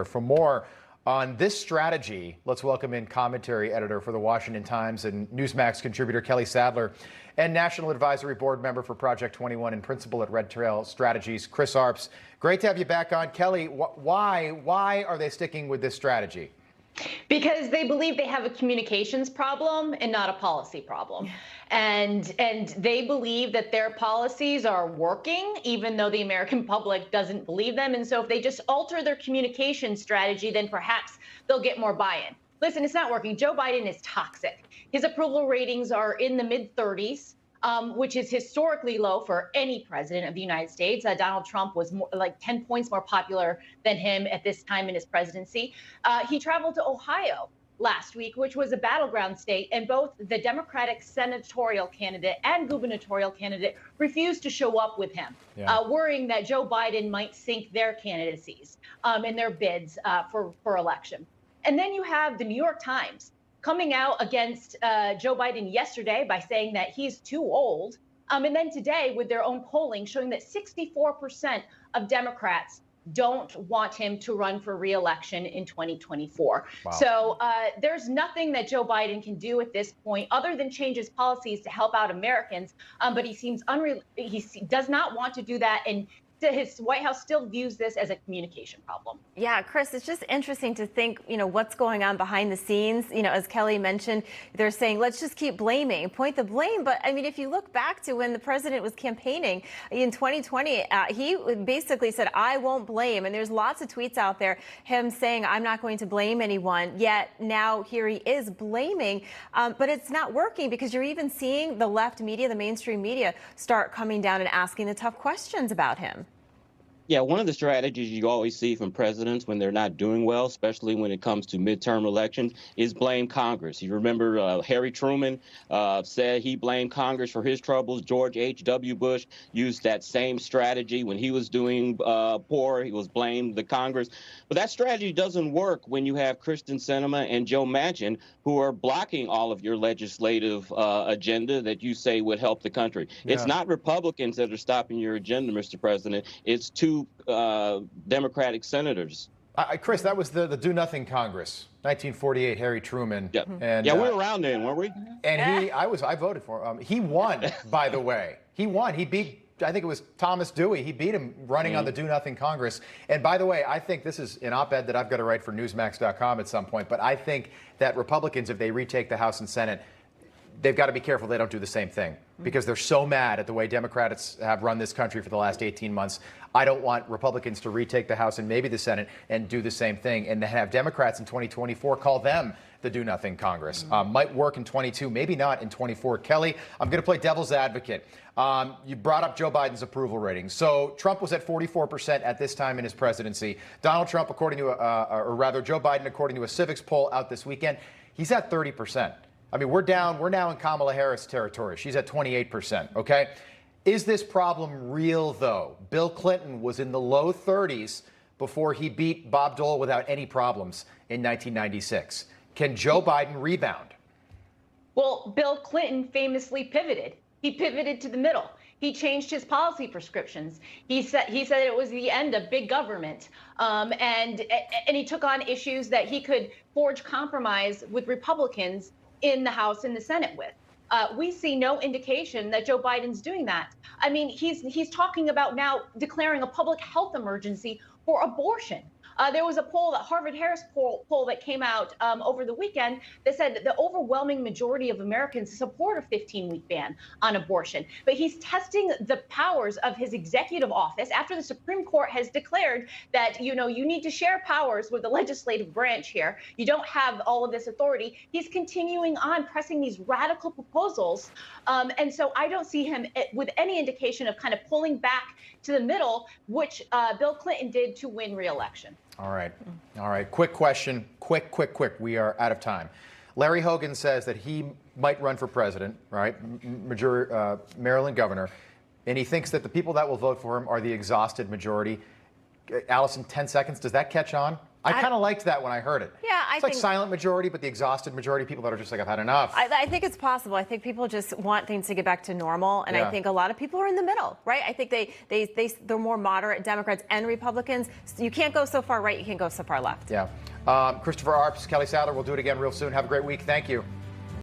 For more on this strategy, let's welcome in commentary editor for the Washington Times and Newsmax contributor Kelly Sadler and National Advisory Board member for Project 21 and principal at Red Trail Strategies, Chris Arps. Great to have you back on. Kelly, why are they sticking with this strategy? Because they believe they have a communications problem and not a policy problem. And they believe that their policies are working, even though the American public doesn't believe them. And so if they just alter their communication strategy, then perhaps they'll get more buy-in. Listen, it's not working. Joe Biden is toxic. His approval ratings are in the mid-30s. Which is historically low for any president of the United States. Donald Trump was like 10 points more popular than him at this time in his presidency. He traveled to Ohio last week, which was a battleground state, and both the Democratic senatorial candidate and gubernatorial candidate refused to show up with him, worrying that Joe Biden might sink their candidacies in their bids for election. And then you have the New York Times coming out against Joe Biden yesterday by saying that he's too old. And then today with their own polling showing that 64% of Democrats don't want him to run for re-election in 2024. Wow. So there's nothing that Joe Biden can do at this point other than change his policies to help out Americans. But he seems he does not want to do that. And his White House still views this as a communication problem. Yeah, Chris, it's just interesting to think, what's going on behind the scenes. As Kelly mentioned, they're saying, let's just keep blaming, point the blame. But I mean, if you look back to when the president was campaigning in 2020, he basically said, I won't blame. And there's lots of tweets out there, him saying, I'm not going to blame anyone. Yet now here he is blaming. But it's not working because you're even seeing the left media, the mainstream media, start coming down and asking the tough questions about him. Yeah, one of the strategies you always see from presidents when they're not doing well, especially when it comes to midterm elections, is blame Congress. You remember Harry Truman said he blamed Congress for his troubles. George H.W. Bush used that same strategy when he was doing poor. He was blamed the Congress. But that strategy doesn't work when you have Kristen Sinema and Joe Manchin, who are blocking all of your legislative agenda that you say would help the country. Yeah. It's not Republicans that are stopping your agenda, Mr. President. It's two Democratic senators. Chris, that was the Do Nothing Congress, 1948, Harry Truman. Yeah, and, we were around then, weren't we? And I voted for him. He won, by the way. He won. He beat, I think it was Thomas Dewey. He beat him running on the Do Nothing Congress. And by the way, I think this is an op-ed that I've got to write for Newsmax.com at some point. But I think that Republicans, if they retake the House and Senate, they've got to be careful they don't do the same thing because they're so mad at the way Democrats have run this country for the last 18 months. I don't want Republicans to retake the House and maybe the Senate and do the same thing and to have Democrats in 2024 call them the Do Nothing Congress. Might work in 22, maybe not in 24. Kelly, I'm going to play devil's advocate. You brought up Joe Biden's approval rating. So Trump was at 44% at this time in his presidency. Donald Trump, according to, or rather Joe Biden, according to a Civics poll out this weekend, he's at 30%. I mean, we're now in Kamala Harris territory. She's at 28%, okay? Is this problem real, though? Bill Clinton was in the low 30s before he beat Bob Dole without any problems in 1996. Can Joe Biden rebound? Well, Bill Clinton famously pivoted. He pivoted to the middle. He changed his policy prescriptions. He said it was the end of big government, and he took on issues that he could forge compromise with Republicans in the House and the Senate with. We see no indication that Joe Biden's doing that. I mean, he's talking about now declaring a public health emergency for abortion. There was a poll, that Harvard-Harris poll that came out over the weekend that said that the overwhelming majority of Americans support a 15-week ban on abortion. But he's testing the powers of his executive office after the Supreme Court has declared that, you need to share powers with the legislative branch here. You don't have all of this authority. He's continuing on pressing these radical proposals. And so I don't see him with any indication of kind of pulling back to the middle, which Bill Clinton did to win re-election. All right. Quick question. Quick. We are out of time. Larry Hogan says that he might run for president, right? Maryland governor. And he thinks that the people that will vote for him are the exhausted majority. Allison, 10 seconds. Does that catch on? I kind of liked that when I heard it. Yeah, it's like silent majority, but the exhausted majority, people that are just like, I've had enough. I think it's possible. I think people just want things to get back to normal, and I think a lot of people are in the middle, right? I think they're more moderate, Democrats and Republicans. So you can't go so far right, you can't go so far left. Yeah. Christopher Arps, Kelly Sadler, we'll do it again real soon. Have a great week. Thank you.